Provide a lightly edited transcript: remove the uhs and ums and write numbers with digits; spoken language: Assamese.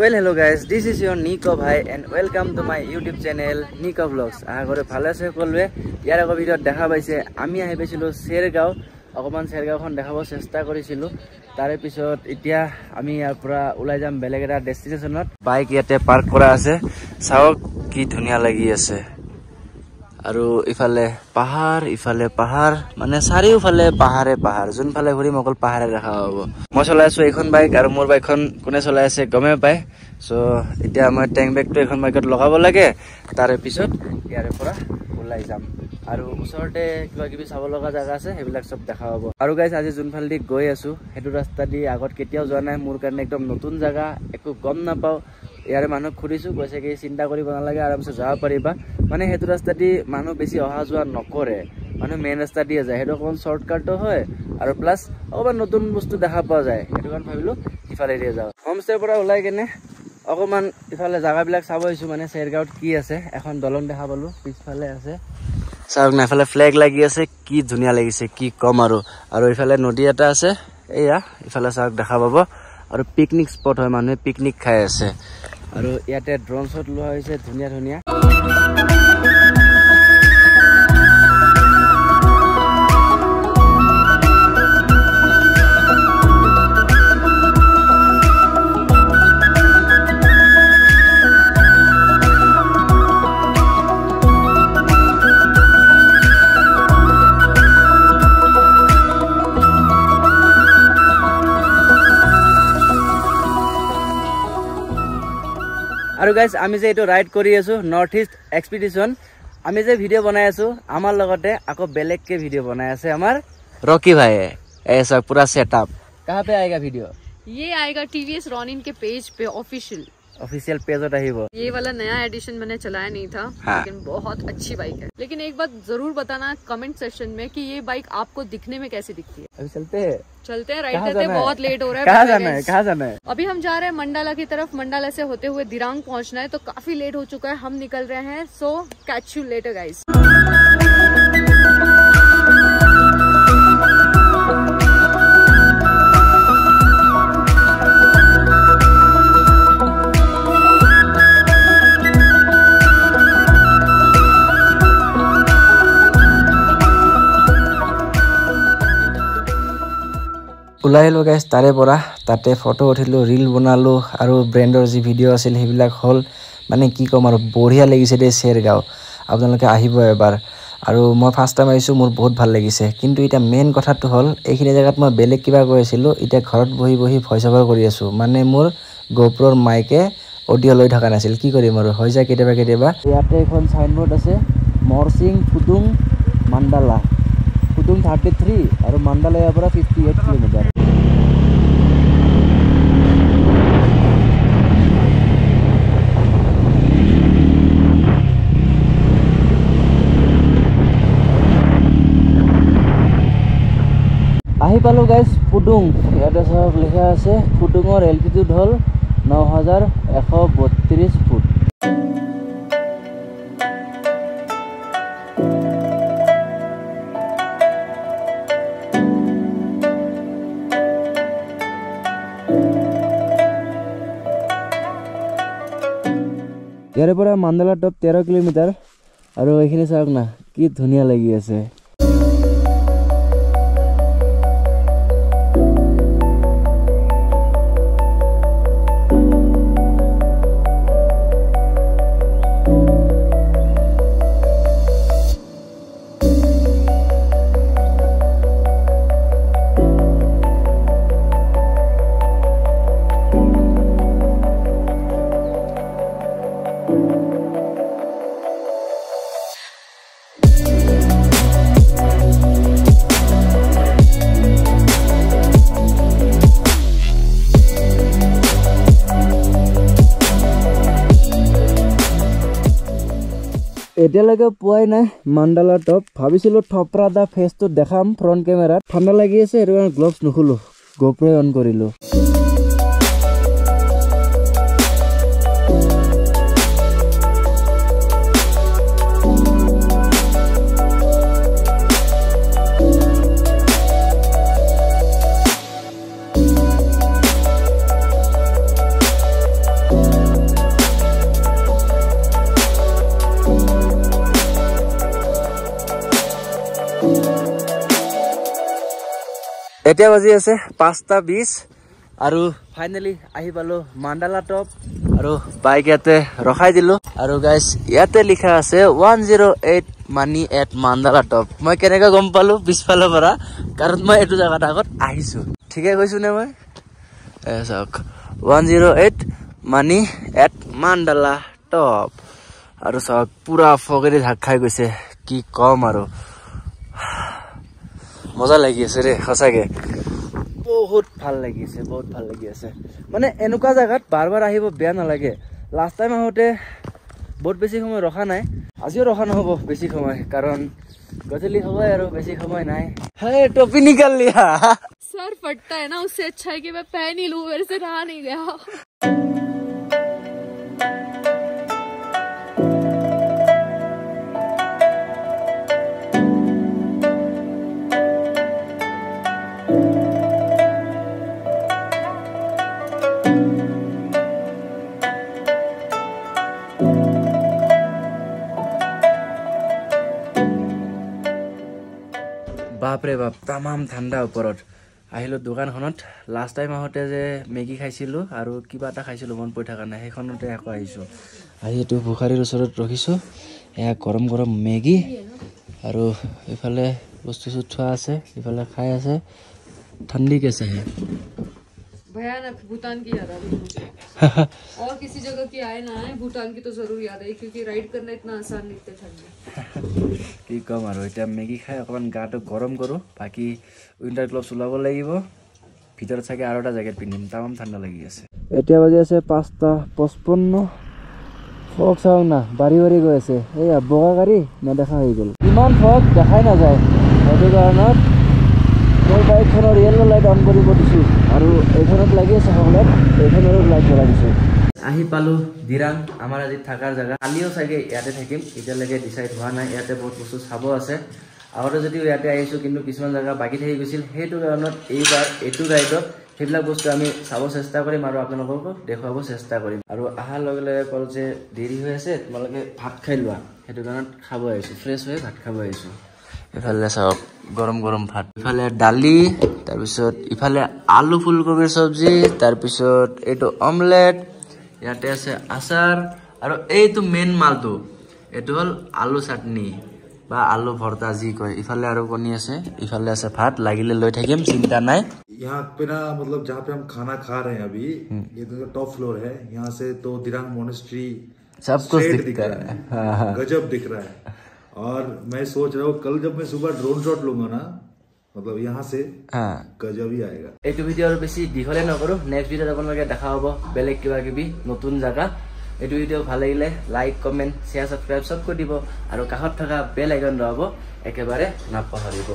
Well, hello guys, this is your Nico bhai and welcome to my YouTube channel Nico Vlogs. Agore bhalo ase kolbe yar ago video dekha paise ami ahi paisilu Sergaon okoman Sergaon khon dekhabo chesta korisilu tare pisot etia ami yar pura ulai jam beleg eta destinationot bike yate park kora ase saok ki dhunia lagi ase aru ifale pahar mane sariu phale pahar jun phale huri mokol pahare rakha hobo moi cholai asu ekhon bike aru mor bike khon kone cholai ase gome pai so etia moi tank bag to ekhon bike lagabo lage tare pisot yare pura ulai jam aru usorte kiba kibi sabo laga jaga ase hebilak sob dekha hobo aru guys aji jun phale di goi asu hetu rasta di agot ketiao joa nai mur karne ekdom notun jaga ekku gom na pao ইয়ারে মানুহ খুৰিছো কৈছে কি চিন্তা কৰিব নালাগে আৰামছে যাব পাৰিবা মানে হেতু ৰাস্তা দি মানুহ বেছি অহা যোৱা নকৰে মানে মেইন ৰাস্তা দি যায় হেতু কোন শৰ্টকাটও হয় আৰু প্লাস অবা নতুন বস্তু দেখা পোৱা যায় হেতু কান ভাবিলো ইফালে এৰিয়া যাও হোমষ্টে পৰা ওলাই কেনে অকমান ইফালে জায়গাবিলাক চাব হৈছো মানে Sergaon কি আছে এখন দলং দেখা পালো পিছফালে আছে চাওক না ইফালে ফ্ল্যাগ লাগি আছে কি ধুনিয়া লাগিছে কি কম আৰু ইফালে নদী এটা আছে এয়া ইফালে চাওক দেখা পাবো আৰু পিকনিক স্পট হয় মানুহে পিকনিক খাই আছে আৰু ইয়াতে ড্ৰোন শট লোৱা হৈছে ধুনিয়া ধুনিয়া আৰু গাইস আমি যে এটো ৰাইড কৰি আছো নৰ্থ ইস্ট এক্সপেডিশন আমি যে ভিডিও বনাই আছো আমাৰ লগতে আকো বেলেগ কে ভিডিও বনাই আছে আমাৰ रॉकी भाई ऐसा पूरा सेटअप कहां पे आएगा वीडियो ये आएगा टीवीएस रॉनिन के पेज पे ऑफिशियल पेज होता है वो ये वाला नया एडिशन मैंने चलाया नहीं था हाँ। लेकिन बहुत अच्छी बाइक है लेकिन एक बात जरूर बताना कमेंट सेक्शन में कि ये बाइक आपको दिखने में कैसी दिखती है अभी चलते हैं राइड करते हैं बहुत लेट हो रहा है कहाँ जाना है अभी हम जा रहे हैं मंडाला की तरफ मंडाला से होते हुए दिरांग पहुंचना है तो काफी लेट हो चुका है हम निकल रहे हैं so catch you later guys উলাইলো গাইস তাৰে পৰা তাতে ফটো উঠিলো ৰীল বনালো আৰু ব্ৰেণ্ডৰ যি ভিডিও আছিল হেবিলাক হল মানে কি কম আৰু বঢ়িয়া লাগিছে দে Sergaon আপোনালোকে আহিব এবাৰ আৰু মই ফাৰ্স্ট টাইম আইছো মোৰ বহুত ভাল লাগিছে কিন্তু এটা মেইন কথাটো হল এইখিনি জায়গাত মই বেলেগ কিবা কৈছিলো এটা ঘৰত বহি ভয়েস ওভাৰ কৰি আছো মানে মোৰ GoProৰ মাইকে অডিও লৈ থকা নাছিল কি কৰিম আৰু হৈ যায় কেতিয়াবা ইয়াতে এখন সাইনবোৰ্ড আছে মৰসিং ফুডুং মান্ডালা ফুডুং 33 আৰু মান্ডালা ইয়াৰ পৰা 58 কিলোমিটাৰ আহি পালো গাইস ফুডুং ইয়াতে সব লেখা আছে ফুডুঙৰ এলটিটিউড হল 9132 ফুট ইয়াৰে পৰা মান্ডালা টপ 13 কিলোমিটাৰ আৰু এইখিনি চাওক না কি ধুনিয়া লাগি আছে এতিয়ালৈকে পোৱাই নাই মান্ডালা টপ ভাবিছিলো থপৰা দা ফেসটো দেখাম ফ্ৰন্ট কেমেৰাত ঠাণ্ডা লাগি আছে এটো গ্লোভস নুখুলো GoPro অন কৰিলো এতিয়া বাজি আছে 5:20 আৰু ফাইনেলি আহি পালো মান্দালা টপ আৰু বাইক ইয়াতে ৰখাই দিলো আৰু গাইজ ইয়াতে লিখা আছে 108 মানি এট মান্দালা টপ মই কেনেকৈ গম পালো পিছফালৰ পৰা কাৰণ মই এইটো জাগাত আগত আহিছো ঠিকে কৈছো নে মই চাওক 108 মানি এট মান্দালা টপ আৰু চাওক পুৰা ফগেৰে ঢাক খাই গৈছে কি কম আৰু মজা লাগি আছে ৰে সঁচাকে বহুত ভাল লাগি আছে মানে এনেকুৱা জায়গাত বাৰ আহিব বেয়া নালাগে লাষ্ট টাইম আহোঁতে বহুত বেছি সময় ৰখা নাই আজিও ৰখা নহ'ব বেছি সময় কাৰণ গধূলি হ'ব আৰু বেছি সময় নাই হে টপি নিকাল লিয়া सर फटता है ना उससे अच्छा है कि मैं पहन ही लूं मेरे से रहा नहीं गया বাপৰে বাপ তামাম ঠাণ্ডা ওপৰত আহিলো দোকানখনত লাষ্ট টাইম আহোঁতে যে মেগী খাইছিলোঁ আৰু কিবা এটা খাইছিলোঁ মন পৰি থকা নাই সেইখনতে আকৌ আহিছোঁ আহি এইটো বুখাৰীৰ ওচৰত ৰখিছোঁ এয়া গৰম গৰম মেগী আৰু এইফালে বস্তু থোৱা আছে এইফালে খাই আছে ঠাণ্ডি कैसे है भयानक भूटान की याद आ रही मुझे और किसी जगह की आए ना आए भूटान की तो जरूर याद आई क्योंकि राइड करना इतना आसान नहीं था ठंड কি কম আৰু এতিয়া মেগী খাই অকণমান গাটো গৰম কৰোঁ বাকী উইণ্টাৰ গ্লভছ ওলাব লাগিব ভিতৰত চাগে আৰু এটা জেকেট পিন্ধিম তামাম ঠাণ্ডা লাগি আছে এতিয়া বাজি আছে 5:55 ফগ চাওক না বাঢ়ি বাঢ়ি গৈ আছে এইয়া বগা গাড়ী নেদেখা হৈ গ'ল ইমান ফগ দেখাই নাযায় সেইটো কাৰণত মই বাইকখনৰ য়েল্লো লাইট অন কৰিব দিছোঁ আৰু এইখনত লাগি আছে সকলোত এইখনৰো লাইট জ্বলাই দিছোঁ আহি পালো দিৰাং আমাৰ আজি থাকাৰ জায়গা কালিও চাগে ইয়াতে থাকিম এতিয়ালৈকে ডিসাইড হোৱা নাই ইয়াতে বহুত বস্তু চাব আছে আগতে যদিও ইয়াতে আহিছোঁ কিন্তু কিছুমান জায়গা বাকী থাকি গৈছিল সেইটো কাৰণত এইবাৰ এইটো ৰাইডত সেইবিলাক বস্তু আমি চাব চেষ্টা কৰিম আৰু আপোনালোকক দেখুৱাব চেষ্টা কৰিম আৰু অহাৰ লগে লগে কল যে দেৰি হৈ আছে তোমালোকে ভাত খাই লোৱা সেইটো কাৰণত খাব আহিছোঁ ফ্ৰেছ হৈ ভাত খাব আহিছোঁ ইফালে চাওক গৰম গৰম ভাত ইফালে দালি তাৰপিছত ইফালে আলু ফুলকবিৰ চব্জি তাৰপিছত এইটো অমলেট ইয়াতে আছে আচাৰ আৰু এইটো মেইন মালটো এইটো হ'ল আলু চাটনি বা আলু ভর্তা जी কয় ইফালে আৰু কণী আছে ইফালে আছে ভাত লাগিলে লৈ থাকিম চিন্তা নাই यहाँ पे ना मतलब जहाँ पे हम खाना खा रहे हैं अभी ये तो टॉप फ्लोर है यहाँ से तो दिरांग मोनेस्ट्री सब कुछ दिख रहा है गजब दिख रहा है और मैं सोच रहा हूँ कल जब मैं सुबह ड्रोन शॉट लूंगा ना मतलब यहाँ से गजब ही आएगा এইটো ভিডিও আৰু বেছি দীঘলে নকৰো নেক্সট ভিডিওত আপোনালোকে দেখা হ'ব বেলেগ কিবা কিবি নতুন জায়গা এইটো ভিডিও ভাল লাগিলে লাইক কমেন্ট শেয়াৰ সাবস্ক্ৰাইব সব কৰি দিব আৰু কাষত থকা বেল আইকন দবাব একেবাৰে নাপাহৰিব